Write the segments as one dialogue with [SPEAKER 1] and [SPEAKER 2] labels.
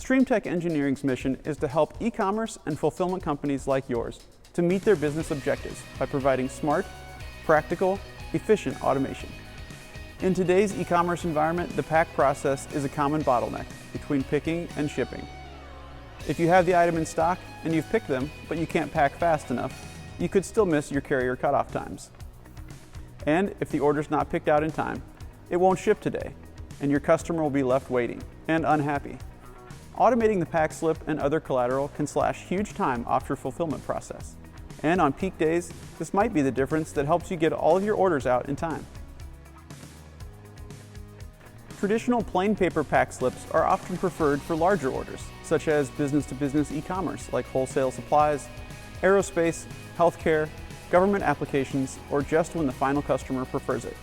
[SPEAKER 1] StreamTech Engineering's mission is to help e-commerce and fulfillment companies like yours to meet their business objectives by providing smart, practical, efficient automation. In today's e-commerce environment, the pack process is a common bottleneck between picking and shipping. If you have the item in stock and you've picked them, but you can't pack fast enough, you could still miss your carrier cutoff times. And if the order's not picked out in time, it won't ship today, and your customer will be left waiting and unhappy. Automating the pack slip and other collateral can slash huge time off your fulfillment process. And on peak days, this might be the difference that helps you get all of your orders out in time. Traditional plain paper pack slips are often preferred for larger orders, such as business-to-business e-commerce like wholesale supplies, aerospace, healthcare, government applications, or just when the final customer prefers it.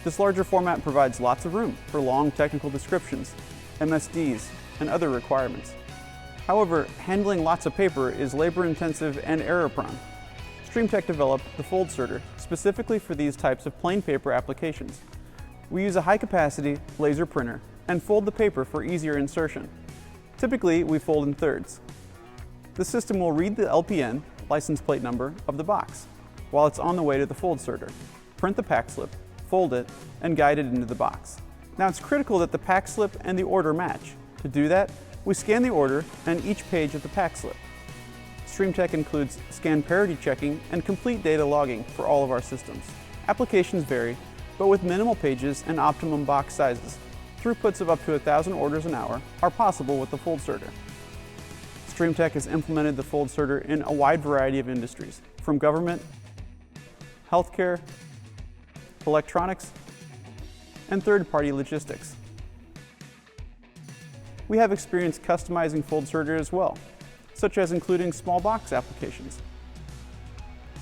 [SPEAKER 1] This larger format provides lots of room for long technical descriptions, MSDs, and other requirements. However, handling lots of paper is labor-intensive and error-prone. StreamTech developed the FoldSerter specifically for these types of plain paper applications. We use a high-capacity laser printer and fold the paper for easier insertion. Typically, we fold in thirds. The system will read the LPN, license plate number, of the box while it's on the way to the FoldSerter, print the pack slip, fold it, and guide it into the box. Now it's critical that the pack slip and the order match. To do that, we scan the order and each page of the pack slip. StreamTech includes scan parity checking and complete data logging for all of our systems. Applications vary, but with minimal pages and optimum box sizes, throughputs of up to 1,000 orders an hour are possible with the FoldSerter. StreamTech has implemented the FoldSerter in a wide variety of industries, from government, healthcare, electronics, and third-party logistics. We have experience customizing FoldSerter as well, such as including small box applications.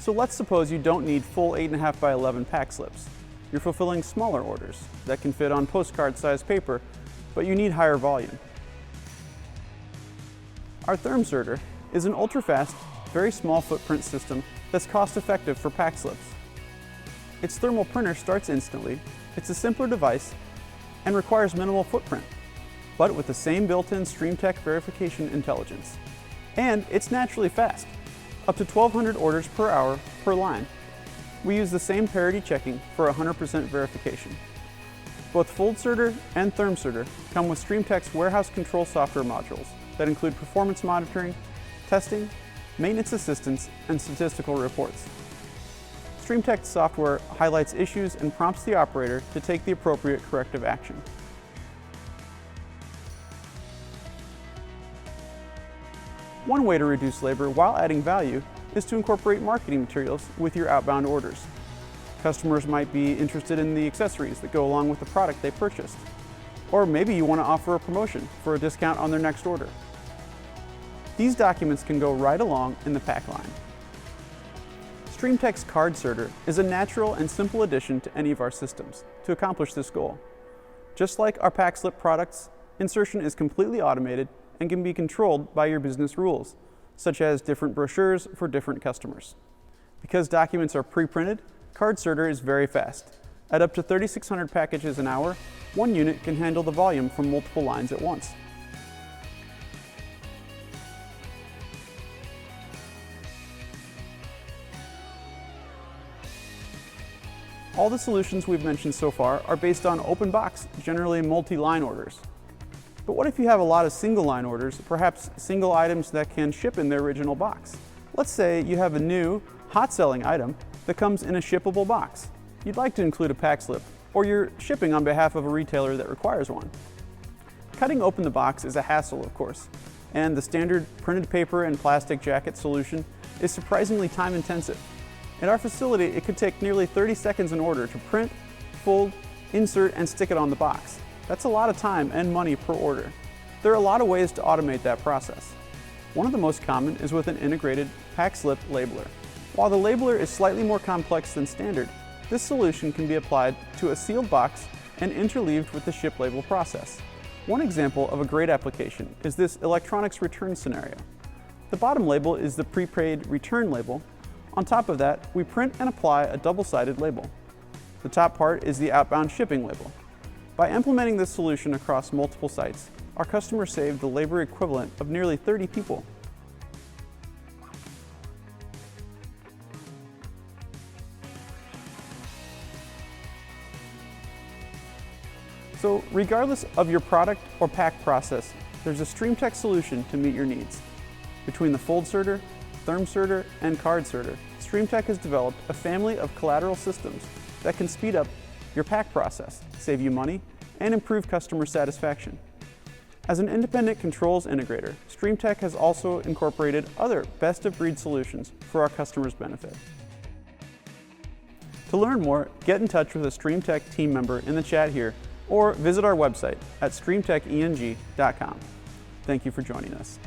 [SPEAKER 1] So let's suppose you don't need full 8.5 by 11 pack slips. You're fulfilling smaller orders that can fit on postcard-sized paper, but you need higher volume. Our ThermSerter is an ultra-fast, very small footprint system that's cost-effective for pack slips. Its thermal printer starts instantly, it's a simpler device, and requires minimal footprint, but with the same built-in StreamTech verification intelligence. And it's naturally fast, up to 1,200 orders per hour per line. We use the same parity checking for 100% verification. Both FoldSerter and ThermSerter come with StreamTech's warehouse control software modules that include performance monitoring, testing, maintenance assistance, and statistical reports. StreamTech software highlights issues and prompts the operator to take the appropriate corrective action. One way to reduce labor while adding value is to incorporate marketing materials with your outbound orders. Customers might be interested in the accessories that go along with the product they purchased. Or maybe you want to offer a promotion for a discount on their next order. These documents can go right along in the pack line. StreamTech's CardSerter is a natural and simple addition to any of our systems to accomplish this goal. Just like our pack slip products, insertion is completely automated and can be controlled by your business rules, such as different brochures for different customers. Because documents are pre-printed, CardSerter is very fast. At up to 3,600 packages an hour, one unit can handle the volume from multiple lines at once. All the solutions we've mentioned so far are based on open box, generally multi-line orders. But what if you have a lot of single-line orders, perhaps single items that can ship in their original box? Let's say you have a new, hot-selling item that comes in a shippable box. You'd like to include a pack slip, or you're shipping on behalf of a retailer that requires one. Cutting open the box is a hassle, of course, and the standard printed paper and plastic jacket solution is surprisingly time-intensive. At our facility, it could take nearly 30 seconds an order to print, fold, insert, and stick it on the box. That's a lot of time and money per order. There are a lot of ways to automate that process. One of the most common is with an integrated pack slip labeler. While the labeler is slightly more complex than standard, this solution can be applied to a sealed box and interleaved with the ship label process. One example of a great application is this electronics return scenario. The bottom label is the prepaid return label. On top of that, we print and apply a double-sided label. The top part is the outbound shipping label. By implementing this solution across multiple sites, our customers saved the labor equivalent of nearly 30 people. So regardless of your product or pack process, there's a StreamTech solution to meet your needs. Between the FoldSerter, ThermServer, and CardSerter, StreamTech has developed a family of collateral systems that can speed up your pack process, save you money, and improve customer satisfaction. As an independent controls integrator, StreamTech has also incorporated other best-of-breed solutions for our customers' benefit. To learn more, get in touch with a StreamTech team member in the chat here, or visit our website at streamtecheng.com. Thank you for joining us.